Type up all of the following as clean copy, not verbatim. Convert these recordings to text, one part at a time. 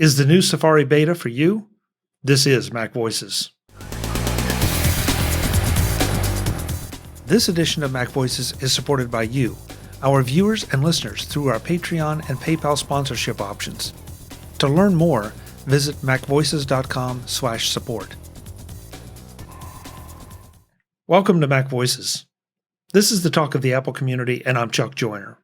Is the new Safari beta for you? This is MacVoices. This edition of MacVoices is supported by you, our viewers and listeners, through our Patreon and PayPal sponsorship options. To learn more, visit macvoices.com/support. Welcome to MacVoices. This is the talk of the Apple community, and I'm Chuck Joyner.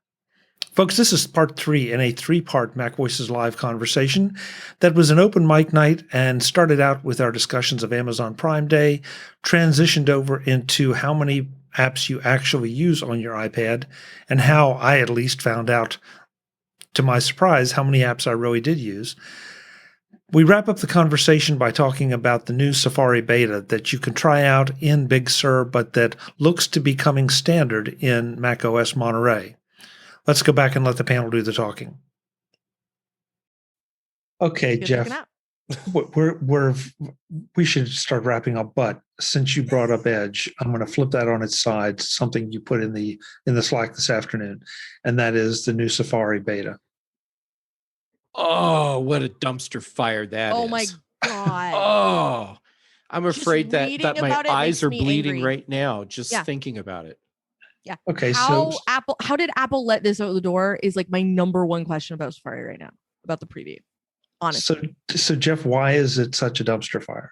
Folks, this is part 3 in a 3-part MacVoices live conversation that was an open mic night and started out with our discussions of Amazon Prime Day, transitioned over into how many apps you actually use on your iPad, and how I at least found out, to my surprise, how many apps I really did use. We wrap up the conversation by talking about the new Safari beta that you can try out in Big Sur, but that looks to be coming standard in macOS Monterey. Let's go back and let the panel do the talking. Okay, Jeff, we should start wrapping up. But since you brought up Edge, I'm going to flip that on its side. Something you put in the Slack this afternoon, and that is the new Safari beta. Oh, what a dumpster fire that is! Oh my god! Oh, I'm afraid that my eyes are bleeding angry right now just thinking about it. Yeah. Okay. How did Apple let this out the door is like my number one question about Safari right now, about the preview. Honestly. So Jeff, why is it such a dumpster fire?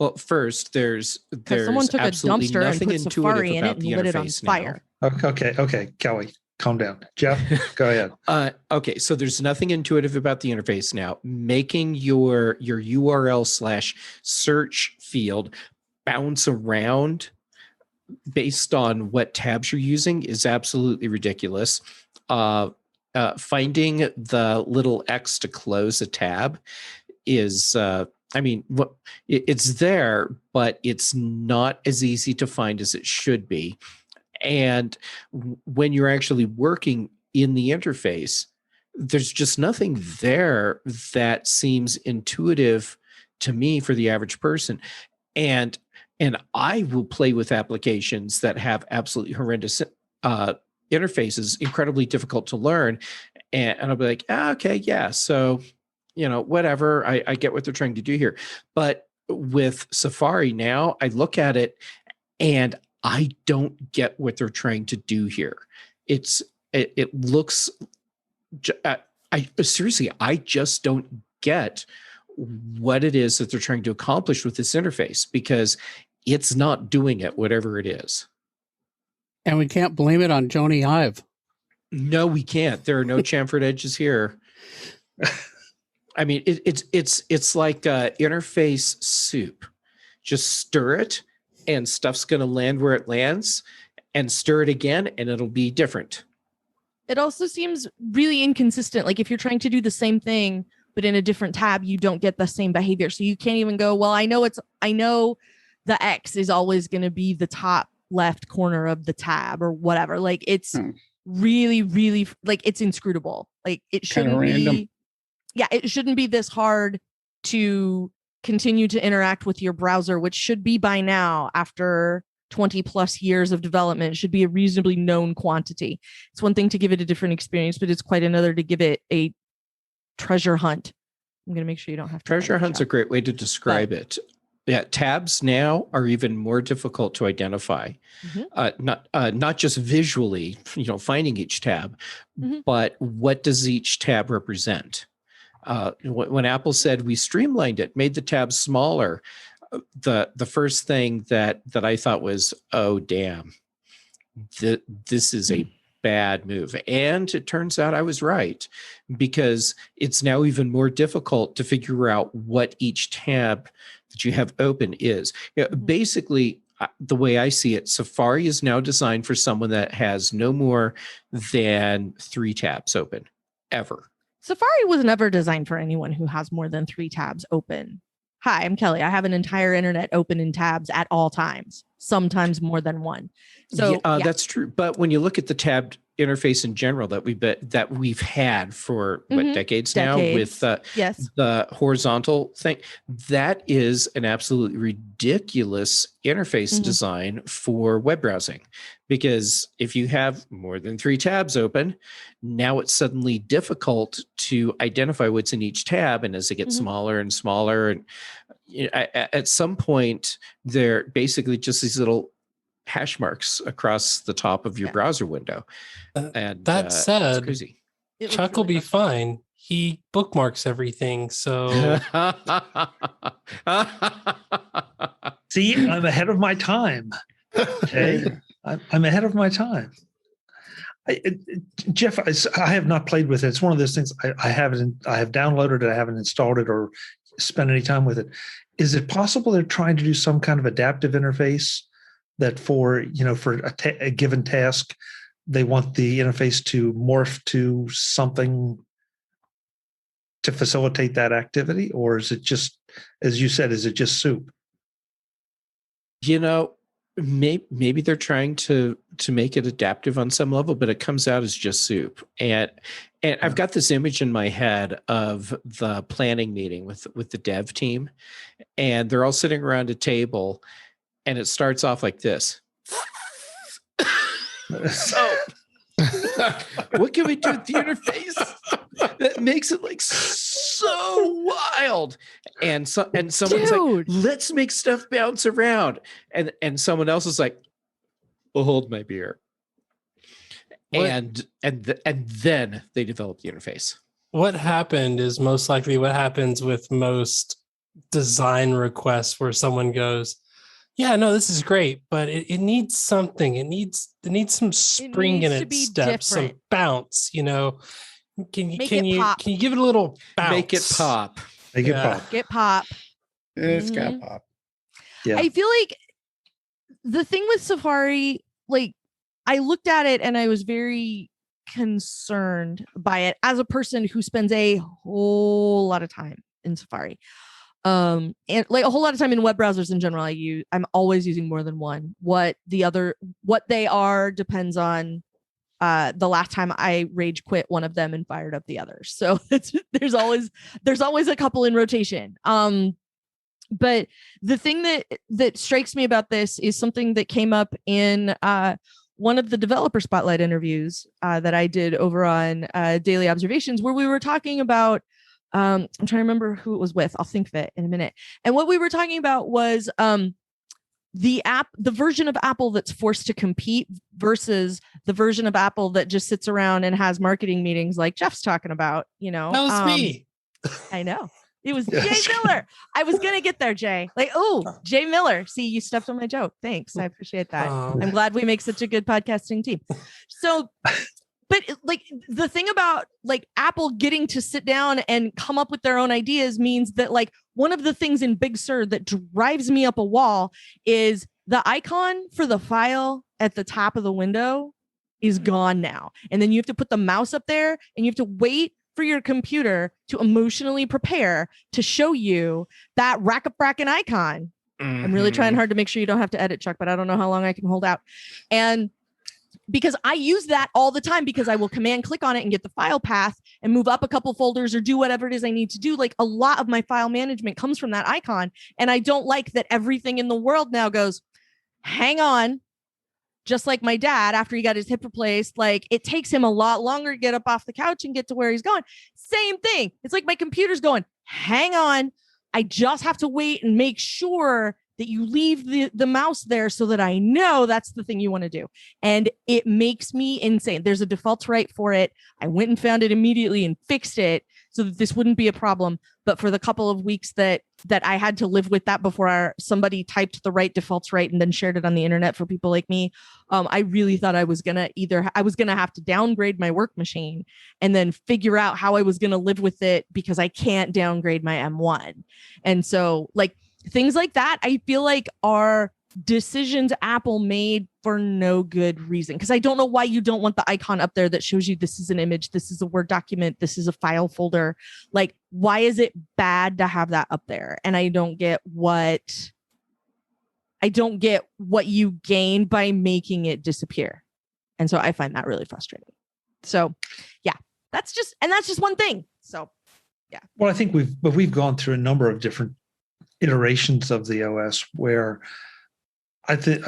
Well, first, there's someone took a dumpster and put Safari in it and lit it on fire. Okay, Kelly, calm down. Jeff, go ahead. Okay, so there's nothing intuitive about the interface now. Making your URL/search field bounce around based on what tabs you're using is absolutely ridiculous. Finding the little X to close a tab is, it's there, but it's not as easy to find as it should be. And when you're actually working in the interface, there's just nothing there that seems intuitive to me for the average person. And I will play with applications that have absolutely horrendous interfaces, incredibly difficult to learn. And I'll be like, okay, yeah, so, whatever, I get what they're trying to do here. But with Safari now, I look at it and I don't get what they're trying to do here. It looks, seriously, I just don't get what it is that they're trying to accomplish with this interface, because it's not doing it, whatever it is. And we can't blame it on Joni Ive. No, we can't. There are no chamfered edges here. I mean, it's like interface soup. Just stir it, and stuff's going to land where it lands, and stir it again, and it'll be different. It also seems really inconsistent. Like if you're trying to do the same thing, but in a different tab, you don't get the same behavior. So you can't even go, well, I know the X is always going to be the top left corner of the tab or whatever. Like it's really, really, like it's inscrutable. Like it shouldn't be. Yeah, it shouldn't be this hard to continue to interact with your browser, which should be by now, after 20 plus years of development, should be a reasonably known quantity. It's one thing to give it a different experience, but it's quite another to give it a treasure hunt. I'm going to make sure you don't have to. Treasure hunt's a great way to describe it. Yeah, tabs now are even more difficult to identify. Not just visually, finding each tab, but what does each tab represent? When Apple said we streamlined it, made the tabs smaller, the first thing that I thought was, oh damn, this is a bad move. And it turns out I was right, because it's now even more difficult to figure out what each tab that you have open is. Basically, the way I see it, Safari is now designed for someone that has no more than 3 tabs open, ever. Safari was never designed for anyone who has more than 3 tabs open. Hi, I'm Kelly. I have an entire internet open in tabs at all times, sometimes more than one. So that's true. But when you look at the tab interface in general that we've had for decades now with yes. the horizontal thing. That is an absolutely ridiculous interface design for web browsing, because if you have more than 3 tabs open, now it's suddenly difficult to identify what's in each tab. And as they get smaller and smaller, and at some point, they're basically just these little hash marks across the top of your browser window. And that said, it's crazy. Chuck will be fine. He bookmarks everything. So See, I'm ahead of my time. Okay, I'm ahead of my time. Jeff, I have not played with it. It's one of those things I haven't. I have downloaded it. I haven't installed it or spent any time with it. Is it possible they're trying to do some kind of adaptive interface that for a given task, they want the interface to morph to something to facilitate that activity? Or is it just, as you said, is it just soup? Maybe they're trying to make it adaptive on some level, but it comes out as just soup. And I've got this image in my head of the planning meeting with the dev team, and they're all sitting around a table, and it starts off like this. So, what can we do with the interface that makes it like so wild? And someone's like, let's make stuff bounce around. And someone else is like, well, hold my beer. And then they develop the interface. what happened is most likely what happens with most design requests, where someone goes, yeah, no, this is great, but it needs something. It needs some spring in its step, some bounce, Can you give it a little bounce? Make it pop. Make it pop. Get pop. It's got pop. Yeah. I feel like the thing with Safari, like, I looked at it and I was very concerned by it as a person who spends a whole lot of time in Safari. And like a whole lot of time in web browsers in general. I'm always using more than one. What they are depends on the last time I rage quit one of them and fired up the others. So there's always a couple in rotation. But the thing that strikes me about this is something that came up in one of the developer spotlight interviews that I did over on Daily Observations, where we were talking about, I'm trying to remember who it was with. I'll think of it in a minute. And what we were talking about was the version of Apple that's forced to compete versus the version of Apple that just sits around and has marketing meetings like Jeff's talking about, That was me. I know. It was Jay Miller. I was going to get there, Jay. Like, Jay Miller. See, you stepped on my joke. Thanks. I appreciate that. I'm glad we make such a good podcasting team. So, but like the thing about like Apple getting to sit down and come up with their own ideas means that like one of the things in Big Sur that drives me up a wall is the icon for the file at the top of the window is gone now. And then you have to put the mouse up there and you have to wait for your computer to emotionally prepare to show you that rack-a-frackin' icon. Mm-hmm. I'm really trying hard to make sure you don't have to edit, Chuck, but I don't know how long I can hold out. And because I use that all the time, because I will command click on it and get the file path and move up a couple folders or do whatever it is I need to do. Like a lot of my file management comes from that icon. And I don't like that everything in the world now goes, hang on. Just like my dad, after he got his hip replaced, like it takes him a lot longer to get up off the couch and get to where he's going. Same thing. It's like my computer's going, hang on. I just have to wait and make sure that you leave the mouse there so that I know that's the thing you want to do. And it makes me insane. There's a default right for it. I went and found it immediately and fixed it so that this wouldn't be a problem. But for the couple of weeks that I had to live with that before somebody typed the right defaults right and then shared it on the internet for people like me, I really thought I was going to have to downgrade my work machine and then figure out how I was going to live with it, because I can't downgrade my M1. And so like things like that, I feel like are decisions Apple made for no good reason. Because I don't know why you don't want the icon up there that shows you this is an image, this is a Word document, this is a file folder. Like, why is it bad to have that up there? And I don't get what you gain by making it disappear. And so I find that really frustrating. So yeah, that's just one thing. So yeah. Well, I think we've gone through a number of different iterations of the OS where I think,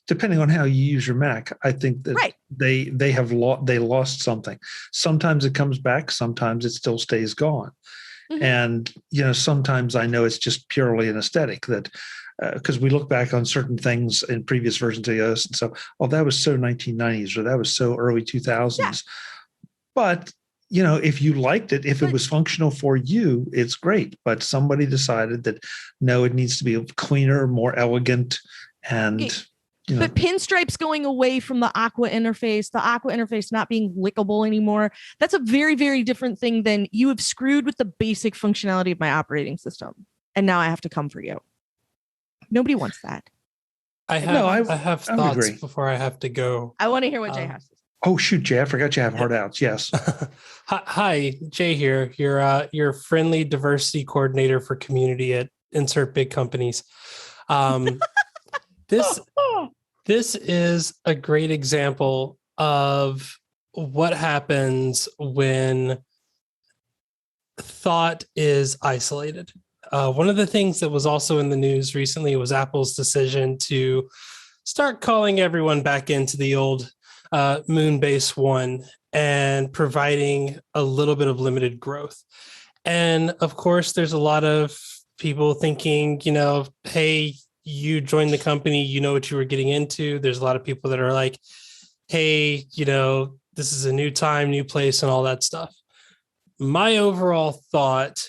depending on how you use your Mac, I think that they lost something. Sometimes it comes back, sometimes it still stays gone. Mm-hmm. And, sometimes I know it's just purely an aesthetic that, because we look back on certain things in previous versions of the OS and so, that was so 1990s or that was so early 2000s. Yeah. But, if you liked it, if it was functional for you, it's great. But somebody decided that, no, it needs to be cleaner, more elegant. And, But pinstripes going away from the Aqua interface not being lickable anymore, that's a very, very different thing than you have screwed with the basic functionality of my operating system. And now I have to come for you. Nobody wants that. I have thoughts before I have to go. I want to hear what Jay has to say. Oh, shoot, Jay, I forgot you have hard outs. Yes. Hi, Jay here. Your friendly diversity coordinator for community at insert big companies. This is a great example of what happens when thought is isolated. One of the things that was also in the news recently was Apple's decision to start calling everyone back into the old Moonbase 1 and providing a little bit of limited growth. And of course, there's a lot of people thinking, hey, you joined the company, you know what you were getting into. There's a lot of people that are like, hey, this is a new time, new place, and all that stuff. My overall thought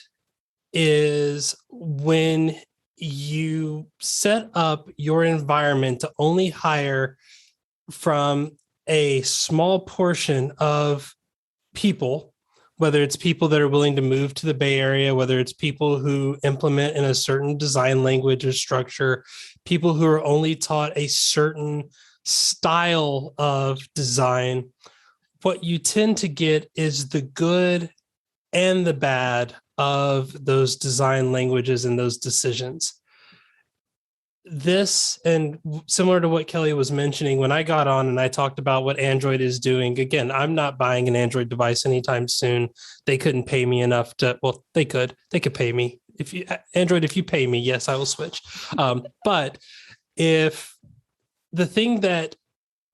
is when you set up your environment to only hire from a small portion of people, whether it's people that are willing to move to the Bay Area, whether it's people who implement in a certain design language or structure, people who are only taught a certain style of design, what you tend to get is the good and the bad of those design languages and those decisions. This, and similar to what Kelly was mentioning, when I got on and I talked about what Android is doing, again, I'm not buying an Android device anytime soon. They couldn't pay me enough to, well, they could pay me. If you pay me, yes, I will switch. But if the thing that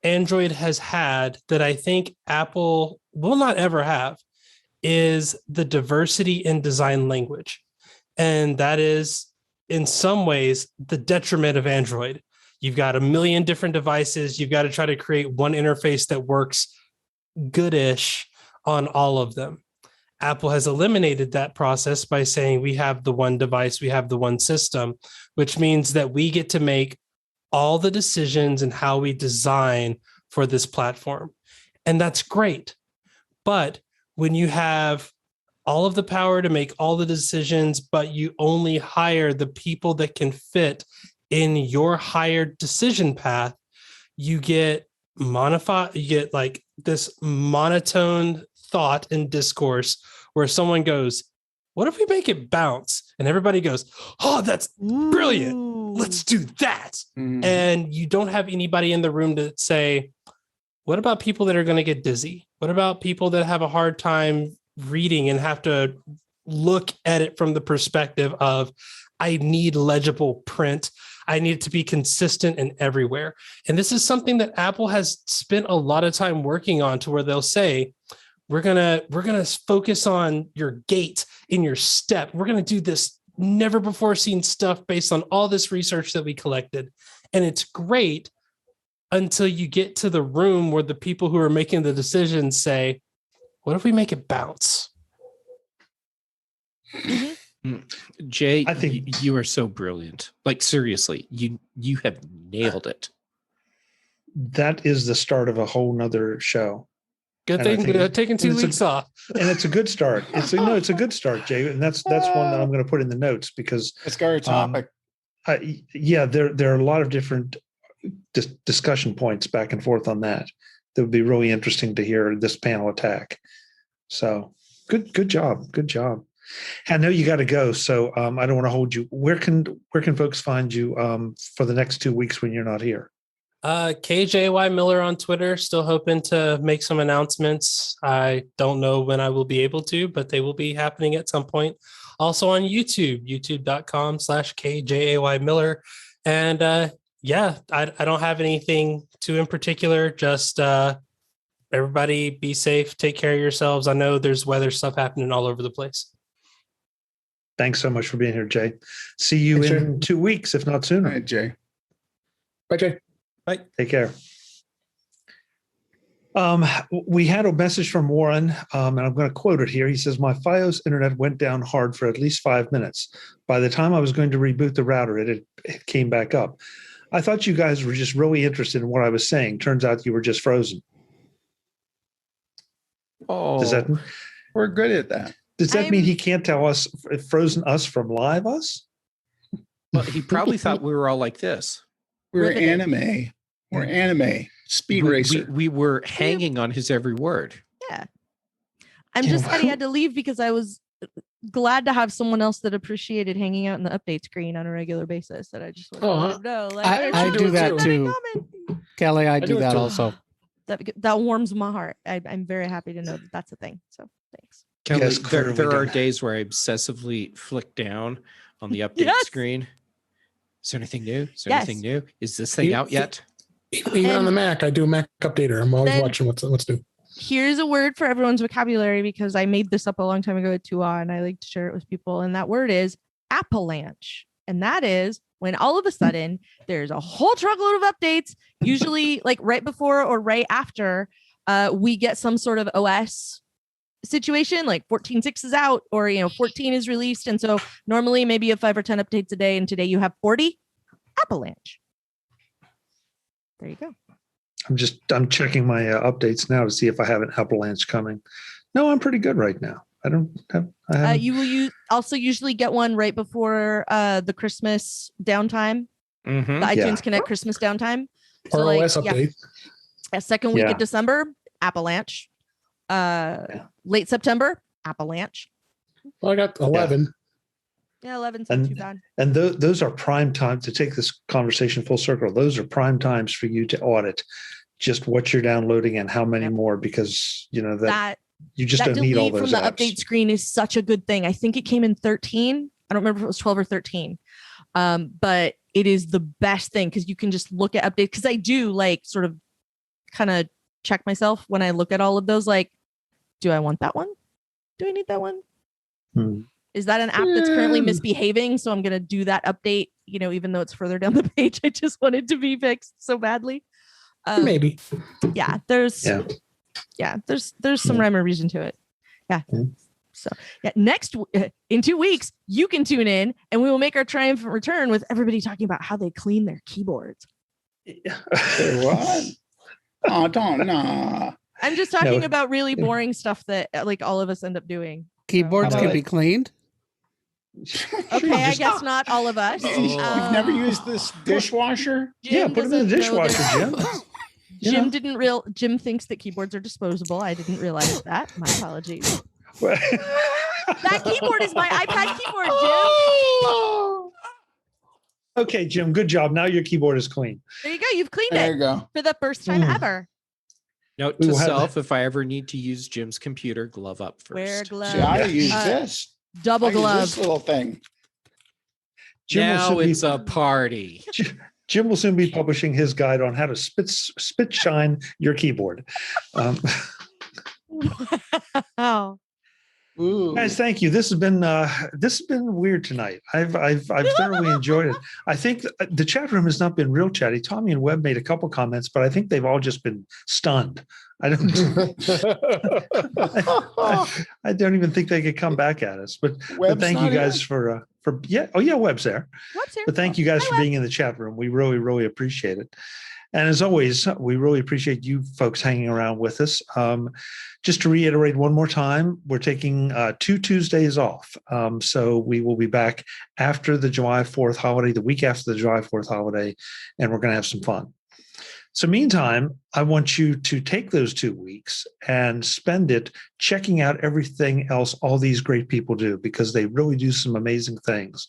Android has had that I think Apple will not ever have is the diversity in design language. And that is, in some ways, the detriment of Android. You've got a million different devices. You've got to try to create one interface that works goodish on all of them. Apple has eliminated that process by saying we have the one device, we have the one system, which means that we get to make all the decisions and how we design for this platform. And that's great. But when you have all of the power to make all the decisions, but you only hire the people that can fit in your hired decision path, you get like this monotone thought and discourse where someone goes, what if we make it bounce? And everybody goes, oh, that's brilliant. Let's do that. Mm-hmm. And you don't have anybody in the room to say, what about people that are going to get dizzy? What about people that have a hard time reading and have to look at it from the perspective of, I need legible print. I need it to be consistent and everywhere. And this is something that Apple has spent a lot of time working on, to where they'll say, we're gonna focus on your gait in your step. We're gonna do this never before seen stuff based on all this research that we collected. And it's great until you get to the room where the people who are making the decisions say, what if we make it bounce? Jay, I think you are so brilliant. Like, seriously, you have nailed it. That is the start of a whole nother show. Good thing they're taking 2 weeks off. And it's a good start. It's a good start, Jay. And that's one that I'm going to put in the notes, because let's go topic. There are a lot of different discussion points back and forth on that. That would be really interesting to hear this panel attack. So good job. Good job. I know you got to go, so I don't want to hold you. Where can folks find you for the next 2 weeks when you're not here? KJY Miller on Twitter. Still hoping to make some announcements. I don't know when I will be able to, but they will be happening at some point. Also on YouTube, youtube.com/KJAY Miller. And yeah, I don't have anything too in particular. Just everybody be safe. Take care of yourselves. I know there's weather stuff happening all over the place. Thanks so much for being here, Jay. See you Thanks, in 2 weeks, if not All sooner. right, Jay. Bye, Jay. Bye. Take care. We had a message from Warren, and I'm going to quote it here. He says, my FiOS internet went down hard for at least 5 minutes. By the time I was going to reboot the router, it came back up. I thought you guys were just really interested in what I was saying. Turns out you were just frozen. Oh, Does that We're good at that. mean he can't tell us, frozen us from live us? well, he probably thought we were all like this. We're Riveted. anime. We're anime. Speed racer. We were hanging on his every word. I'm just sad he had to leave because I was glad to have someone else that appreciated hanging out in the update screen on a regular basis. That I just wanted to know. Like, I do that too. Kelly, I do do it that too. also. That warms my heart. I'm very happy to know that that's a thing. So thanks. Kelly, Yes, there clearly are done. days where I obsessively flick down on the update Yes. screen. Is there anything new? Is there Yes. anything new? Is this thing out yet? Even on And the Mac, I do a Mac updater. I'm always then- watching what's new. Here's a word for everyone's vocabulary because I made this up a long time ago at 2A and I like to share it with people. And that word is avalanche. And that is when all of a sudden there's a whole truckload of updates, usually like right before or right after we get some sort of OS situation, like 14.6 is out or 14 is released. And so normally maybe you have 5 or 10 updates a day, and today you have 40. Avalanche. There you go. I'm checking my updates now to see if I have an avalanche coming. No, I'm pretty good right now. I haven't. You will also usually get one right before the Christmas downtime, Mm-hmm. the iTunes Yeah. Connect Christmas downtime. Or like, OS update. a second week Yeah. of December, avalanche. Late September, avalanche. Well, I got 11. Yeah, 11's And- not too bad. And those are prime time to take this conversation full circle. Those are prime times for you to audit just what you're downloading and how many Yep. more, because that That you just that don't need all delete those from the apps. update screen is such a good thing. I think it came in 13. I don't remember if it was 12 or 13. But it is the best thing because you can just look at updates. Because I do like sort of kind of check myself when I look at all of those. Like, do I want that one? Do I need that one? Hmm. Is that an app that's currently misbehaving? So I'm going to do that update, even though it's further down the page. I just want it to be fixed so badly. Maybe. Yeah, there's some rhyme or reason to it. Yeah. Mm. So yeah, in 2 weeks, you can tune in and we will make our triumphant return with everybody talking about how they clean their keyboards. Say what? Oh, don't nah. I'm just talking No. about really boring stuff that like all of us end up doing. Keyboards How can about be cleaned. Okay, I guess not all of us. You've never used this dishwasher? Yeah, put it in the doesn't know dishwasher, that- Jim. Jim Jim thinks that keyboards are disposable. I didn't realize that. My apologies. That keyboard is my iPad keyboard, Jim. Okay, Jim, good job. Now your keyboard is clean. There you go. You've cleaned There it you go. for the first time Mm. ever. Note We to will have self: if I ever need to use Jim's computer, glove up first. Wear gloves. See, I use Uh, this. Double I use glove. this little thing. Jim will Now soon be- it's a party. Jim will soon be publishing his guide on how to spit shine your keyboard. Wow. Ooh. Guys, thank you. This has been weird tonight. I've thoroughly enjoyed it. I think the chat room has not been real chatty. Tommy and Webb made a couple comments, but I think they've all just been stunned. I don't even think they could come back at us. But Webb's thank you not guys here? for yeah. Oh yeah, Webb's there. What's here? But thank you guys Hi, for Webb. being in the chat room. We really, really appreciate it. And as always, we really appreciate you folks hanging around with us. Just to reiterate one more time, we're taking 2 Tuesdays off. So we will be back after the July 4th holiday, the week after the July 4th holiday, and we're going to have some fun. So meantime, I want you to take those 2 weeks and spend it checking out everything else all these great people do, because they really do some amazing things.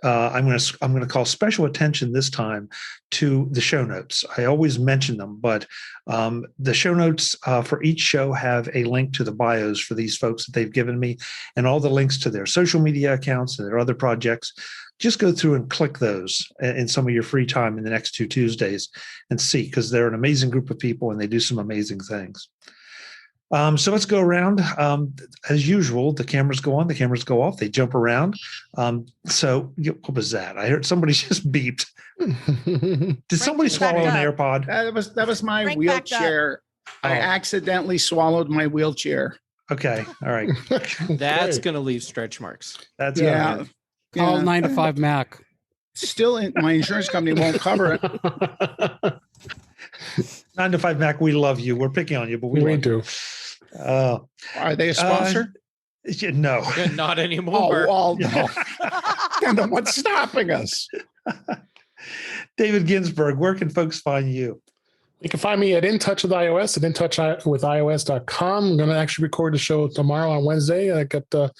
I'm going to call special attention this time to the show notes. I always mention them, but the show notes for each show have a link to the bios for these folks that they've given me, and all the links to their social media accounts and their other projects. Just go through and click those in some of your free time in the next 2 Tuesdays and see, because they're an amazing group of people and they do some amazing things. So let's go around. As usual, the cameras go on, the cameras go off, they jump around. So what was that? I heard somebody just beeped. Did somebody swallow an AirPod? That was my Frank backed up. wheelchair. I accidentally swallowed my wheelchair. Okay. All right. That's going to leave stretch marks. That's Yeah. Call Yeah. 9 to 5 Mac. Still, my insurance company won't cover it. 9 to 5 Mac, we love you. We're picking on you, but we love do. you. Are they a sponsor? No. Yeah, not Oh, anymore. well, no. Then what's stopping us? David Ginsburg, where can folks find you? You can find me at In Touch with iOS at intouchwithios.com. I'm going to actually record the show tomorrow on Wednesday. I got an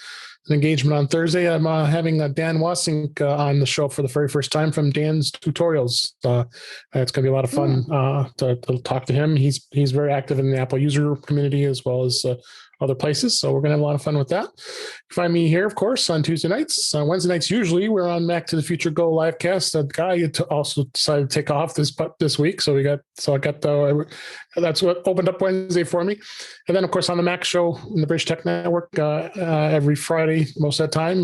engagement on Thursday. I'm having Dan Wassink on the show for the very first time from Dan's Tutorials. It's going to be a lot of fun to talk to him. He's very active in the Apple user community as well as other places. So we're going to have a lot of fun with that. You can find me here, of course, on Tuesday nights. Wednesday nights, usually we're on Mac to the Future Go live cast. That guy also decided to take off this week. That's what opened up Wednesday for me. And then, of course, on the Mac show in the British Tech Network every Friday, most of the time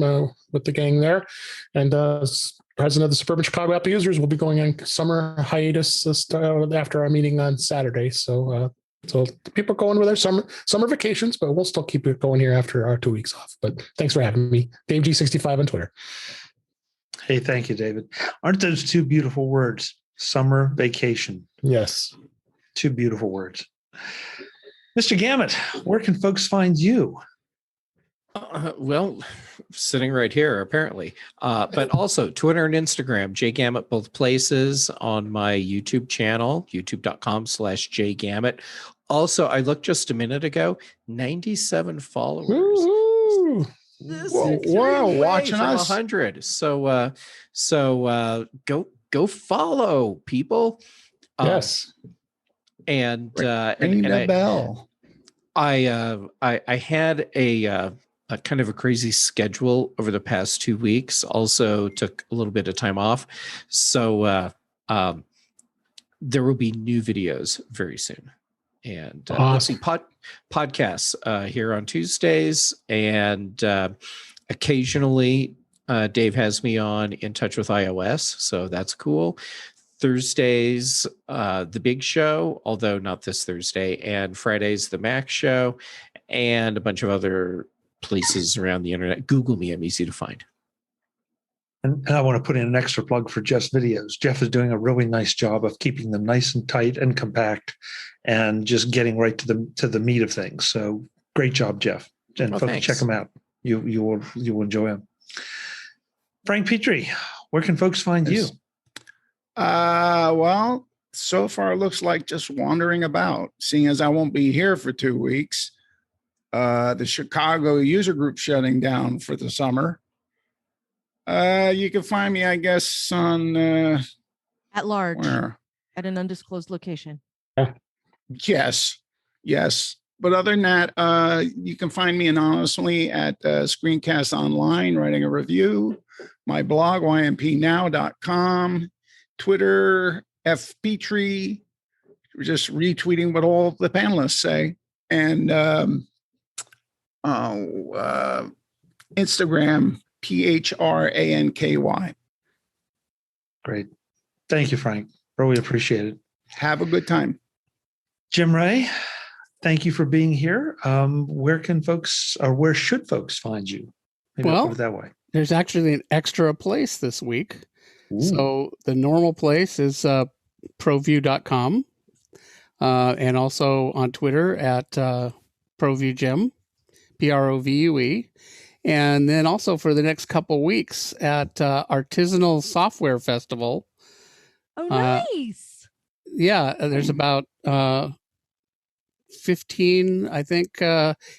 with the gang there. And president of the Suburban Chicago Apple Users will be going on summer hiatus after our meeting on Saturday. So people are going with their summer vacations, but we'll still keep it going here after our 2 weeks off. But thanks for having me. DaveG65 on Twitter. Hey, thank you, David. Aren't those two beautiful words? Summer vacation. Yes. Two beautiful words. Mr. Gamet, where can folks find you? Well, sitting right here, apparently. But also Twitter and Instagram, JGamet, both places, on my YouTube channel, youtube.com/JGamet. Also, I looked just a minute ago, 97 followers. Woo-hoo. Whoa, watching us. 100. So go follow people. Yes. Ring And the bell. I had a kind of a crazy schedule over the past 2 weeks. Also took a little bit of time off. So there will be new videos very soon. And let's see, podcasts here on Tuesdays. And occasionally Dave has me on In Touch with iOS. So that's cool. Thursdays, the big show, although not this Thursday. And Fridays, the Mac show. And a bunch of other places around the internet. Google me. I'm easy to find. And I want to put in an extra plug for Jeff's videos. Jeff is doing a really nice job of keeping them nice and tight and compact and just getting right to the meat of things. So great job, Jeff. And folks, thanks. check them out. You will enjoy them. Frank Petrie, where can folks find you? Well, so far it looks like just wandering about, seeing as I won't be here for 2 weeks. The Chicago user group shutting down for the summer. You can find me, I guess, on At large, where? at an undisclosed location. Yes. But other than that, you can find me anonymously at Screencast Online, writing a review. My blog, ympnow.com. Twitter, fpetrie, just retweeting what all the panelists say. And Instagram, PHRANKY. Great. Thank you, Frank. Really appreciate it. Have a good time. Jim Ray, thank you for being here. Where should folks find you? Maybe I'll put it that way. There's actually an extra place this week. Ooh. So the normal place is proview.com and also on Twitter at ProviewJim, PROVUE. And then also for the next couple weeks at Artisanal Software Festival. Oh, nice. Yeah, there's about 15, I think,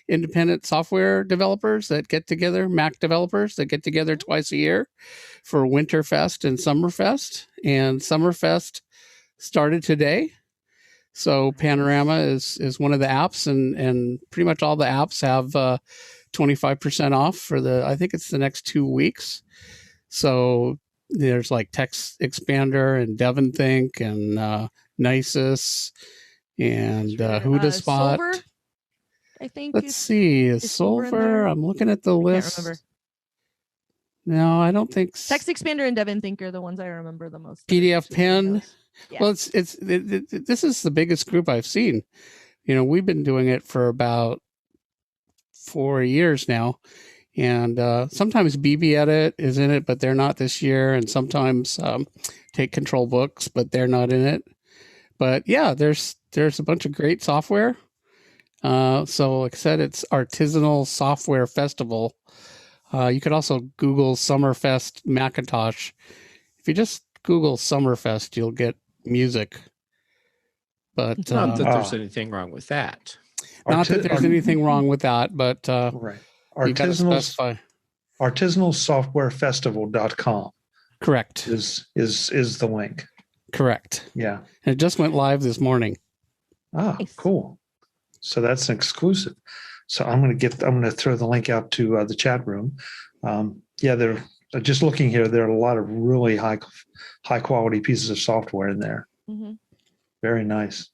independent software developers that get together, Mac developers that get together twice a year for Winterfest and Summerfest. And Summerfest started today. So Panorama is one of the apps, and pretty much all the apps have 25% off for I think it's the next 2 weeks. So there's like Text Expander and DevonThink and Nisus and Hudaspot. Solver, I think. Let's see. Is Solver? I'm looking at the list. Can't remember. No, I don't think. Text Expander and DevonThink are the ones I remember the most. PDF Pen. Yeah. Well, this is the biggest group I've seen. We've been doing it for about 4 years now. And sometimes BB Edit is in it, but they're not this year. And sometimes Take Control Books, but they're not in it. But yeah, there's a bunch of great software. So like I said, it's Artisanal Software Festival. You could also Google Summerfest Macintosh. If you just Google Summerfest, you'll get music. But not that there's anything wrong with that. Not that there's anything wrong with that, but right. Artisanalsoftwarefestival.com. Correct. Is the link. Correct. Yeah. And it just went live this morning. Ah, cool. So that's an exclusive. So I'm going to throw the link out to the chat room. They're just looking here. There are a lot of really high quality pieces of software in there. Mm-hmm. Very nice.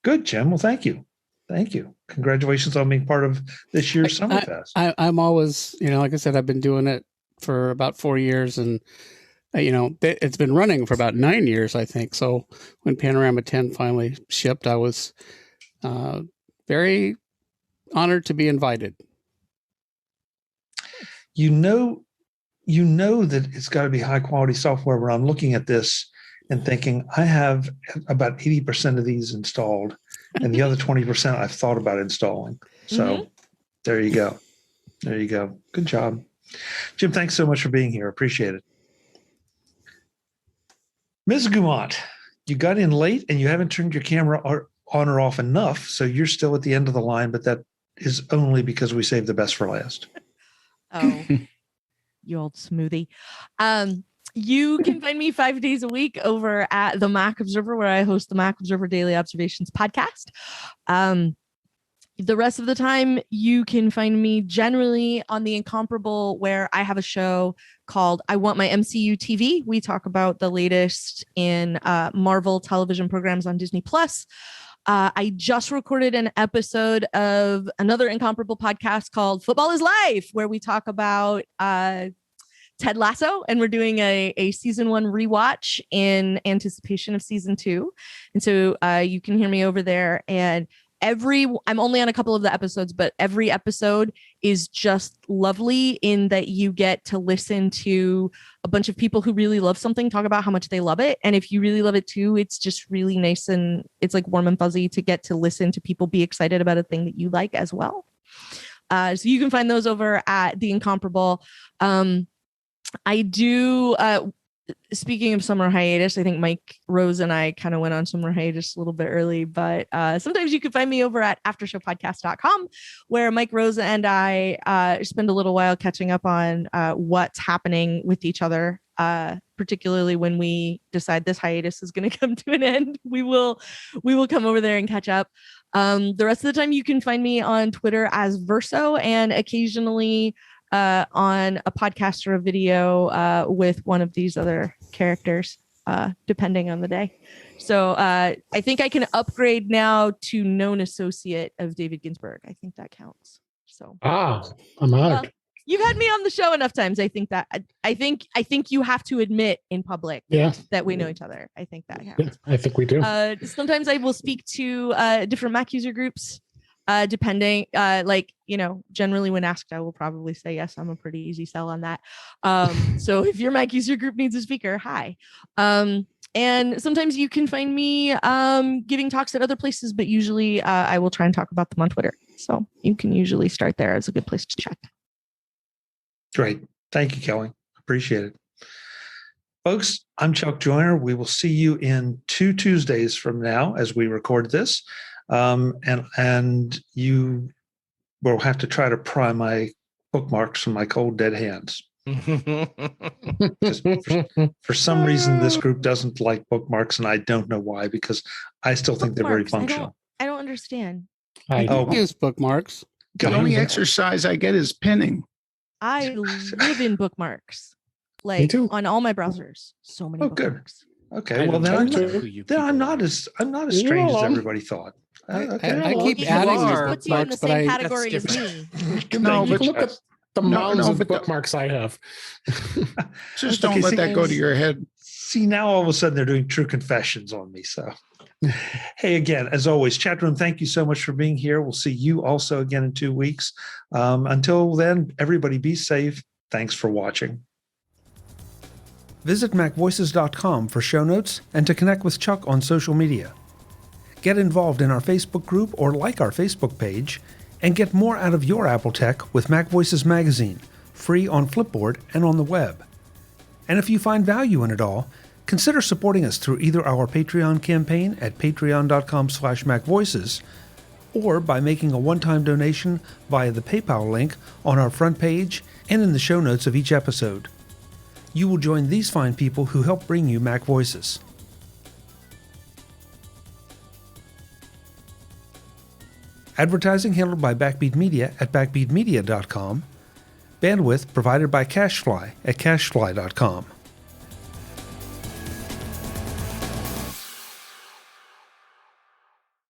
Good, Jim. Well, thank you. Thank you. Congratulations on being part of this year's Summerfest. I'm always, like I said, I've been doing it for about 4 years, and it's been running for about 9 years, I think. So when Panorama 10 finally shipped, I was very honored to be invited. You know that it's got to be high quality software when I'm looking at this and thinking I have about 80% of these installed, and the other 20% I've thought about installing. So There you go. There you go. Good job. Jim, thanks so much for being here. Appreciate it. Ms. Guimont, you got in late and you haven't turned your camera on or off enough, so you're still at the end of the line, but that is only because we saved the best for last. Oh, you old smoothie. You can find me 5 days a week over at the Mac Observer, where I host the Mac Observer Daily Observations podcast. The rest of the time, you can find me generally on The Incomparable, where I have a show called I Want My MCU TV. We talk about the latest in Marvel television programs on Disney+. I just recorded an episode of another Incomparable podcast called Football is Life, where we talk about Ted Lasso, and we're doing a season 1 rewatch in anticipation of season 2. And so you can hear me over there. And I'm only on a couple of the episodes, but every episode is just lovely in that you get to listen to a bunch of people who really love something talk about how much they love it. And if you really love it too, it's just really nice, and it's like warm and fuzzy to get to listen to people be excited about a thing that you like as well. So you can find those over at The Incomparable. I do, speaking of summer hiatus, I think Mike Rose and I kind of went on summer hiatus a little bit early, but sometimes you can find me over at aftershowpodcast.com, where Mike Rose and I spend a little while catching up on what's happening with each other, particularly when we decide this hiatus is going to come to an end. We will come over there and catch up. The rest of the time, you can find me on Twitter as Verso, and occasionally on a podcast or a video with one of these other characters, depending on the day. So I think I can upgrade now to known associate of David Ginsburg. I think that counts. So I'm honored. You've had me on the show enough times. I think you have to admit in public that we know each other. I think that counts. Yeah, I think we do. Sometimes I will speak to different Mac user groups. Depending, generally when asked, I will probably say yes. I'm a pretty easy sell on that. So if your Mac user group needs a speaker, hi. And sometimes you can find me giving talks at other places, but usually I will try and talk about them on Twitter. So you can usually start there as a good place to check. Great. Thank you, Kelly. Appreciate it. Folks, I'm Chuck Joyner. We will see you in 2 Tuesdays from now as we record this. and you will have to try to pry my bookmarks from my cold dead hands. For some reason, this group doesn't like bookmarks, and I don't know why, because I still think they're very Bookmarks, functional. I don't understand. I Oh. use bookmarks. The only exercise I get is pinning. I live in bookmarks, like too. on all my browsers. So many Oh, good. bookmarks. Okay, I well don't then know who you I'm people not are. as You're strange as alone. everybody thought. Okay. I keep Because adding it these just puts you in the bookmarks, but same I category as me. No, you but can look at the No, mounds no, of but the- bookmarks I have. Just Okay, don't let see- that go to your head. See, now all of a sudden they're doing true confessions on me. So, hey, again, as always, chat room, thank you so much for being here. We'll see you also again in 2 weeks. Until then, everybody be safe. Thanks for watching. Visit MacVoices.com for show notes and to connect with Chuck on social media. Get involved in our Facebook group or like our Facebook page, and get more out of your Apple tech with MacVoices Magazine, free on Flipboard and on the web. And if you find value in it all, consider supporting us through either our Patreon campaign at patreon.com/MacVoices or by making a one-time donation via the PayPal link on our front page and in the show notes of each episode. You will join these fine people who help bring you Mac Voices. Advertising handled by Backbeat Media at backbeatmedia.com. Bandwidth provided by CacheFly at cachefly.com.